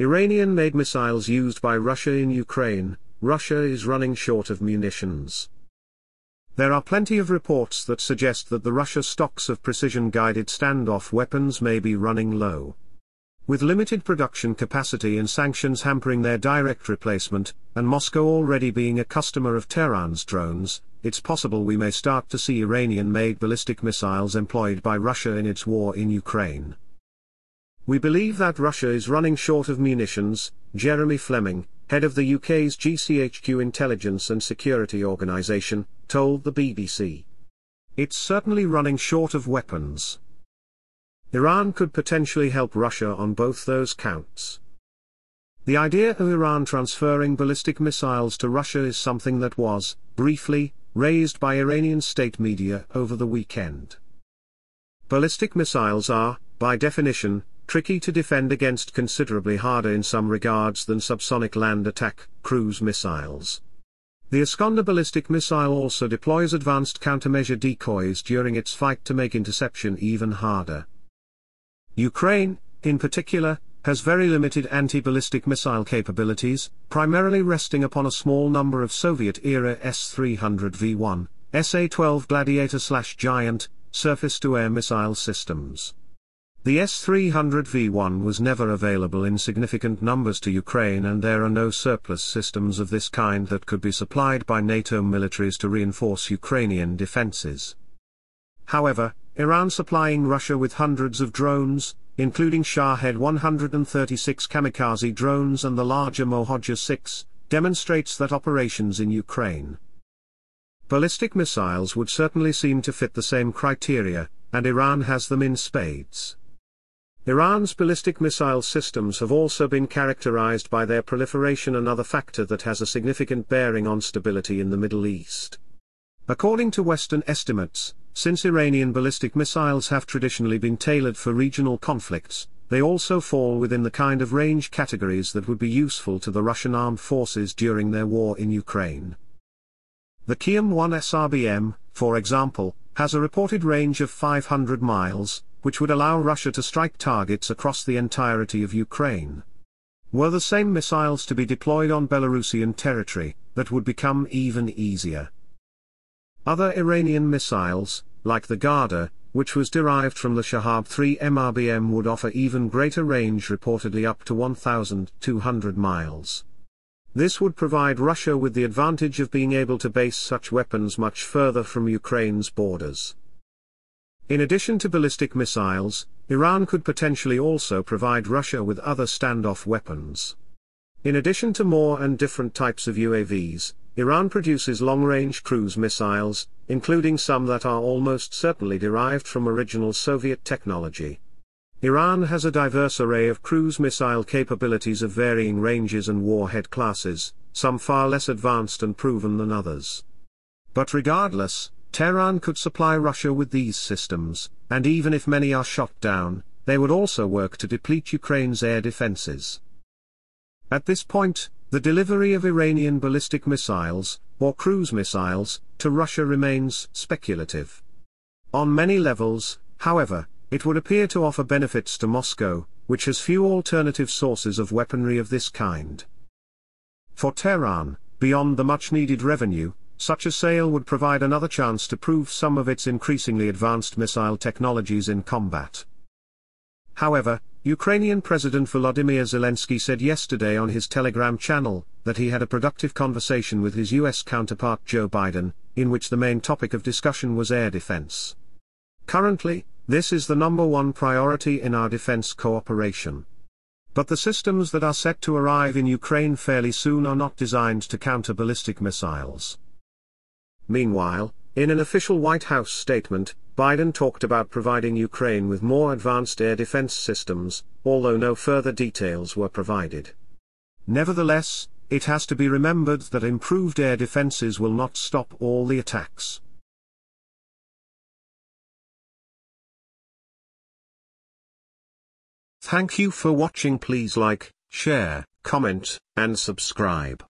Iranian-made missiles used by Russia in Ukraine. Russia is running short of munitions. There are plenty of reports that suggest that the Russia stocks of precision-guided standoff weapons may be running low. With limited production capacity and sanctions hampering their direct replacement, and Moscow already being a customer of Tehran's drones, it's possible we may start to see Iranian-made ballistic missiles employed by Russia in its war in Ukraine. We believe that Russia is running short of munitions, Jeremy Fleming, head of the UK's GCHQ Intelligence and Security Organisation, told the BBC. It's certainly running short of weapons. Iran could potentially help Russia on both those counts. The idea of Iran transferring ballistic missiles to Russia is something that was, briefly, raised by Iranian state media over the weekend. Ballistic missiles are, by definition, tricky to defend against, considerably harder in some regards than subsonic land attack cruise missiles. The Iskander ballistic missile also deploys advanced countermeasure decoys during its flight to make interception even harder. Ukraine, in particular, has very limited anti-ballistic missile capabilities, primarily resting upon a small number of Soviet-era S-300V1, SA-12 Gladiator/Giant, surface-to-air missile systems. The S-300V1 was never available in significant numbers to Ukraine, and there are no surplus systems of this kind that could be supplied by NATO militaries to reinforce Ukrainian defenses. However, Iran supplying Russia with hundreds of drones, including Shahed 136 kamikaze drones and the larger Mohodja 6, demonstrates that operations in Ukraine. Ballistic missiles would certainly seem to fit the same criteria, and Iran has them in spades. Iran's ballistic missile systems have also been characterized by their proliferation, another factor that has a significant bearing on stability in the Middle East. According to Western estimates, since Iranian ballistic missiles have traditionally been tailored for regional conflicts, they also fall within the kind of range categories that would be useful to the Russian armed forces during their war in Ukraine. The Kiam-1 SRBM, for example, has a reported range of 500 miles, which would allow Russia to strike targets across the entirety of Ukraine. Were the same missiles to be deployed on Belarusian territory, that would become even easier. Other Iranian missiles, like the Garda, which was derived from the Shahab-3 MRBM, would offer even greater range, reportedly up to 1,200 miles. This would provide Russia with the advantage of being able to base such weapons much further from Ukraine's borders. In addition to ballistic missiles, Iran could potentially also provide Russia with other standoff weapons. In addition to more and different types of UAVs, Iran produces long-range cruise missiles, including some that are almost certainly derived from original Soviet technology. Iran has a diverse array of cruise missile capabilities of varying ranges and warhead classes, some far less advanced and proven than others. But regardless, Tehran could supply Russia with these systems, and even if many are shot down, they would also work to deplete Ukraine's air defenses. At this point, the delivery of Iranian ballistic missiles, or cruise missiles, to Russia remains speculative. On many levels, however, it would appear to offer benefits to Moscow, which has few alternative sources of weaponry of this kind. For Tehran, beyond the much-needed revenue, such a sale would provide another chance to prove some of its increasingly advanced missile technologies in combat. However, Ukrainian President Volodymyr Zelensky said yesterday on his Telegram channel that he had a productive conversation with his US counterpart Joe Biden, in which the main topic of discussion was air defense. Currently, this is the #1 priority in our defense cooperation. But the systems that are set to arrive in Ukraine fairly soon are not designed to counter ballistic missiles. Meanwhile, in an official White House statement, Biden talked about providing Ukraine with more advanced air defense systems, although no further details were provided. Nevertheless, it has to be remembered that improved air defenses will not stop all the attacks. Thank you for watching. Please like, share, comment, and subscribe.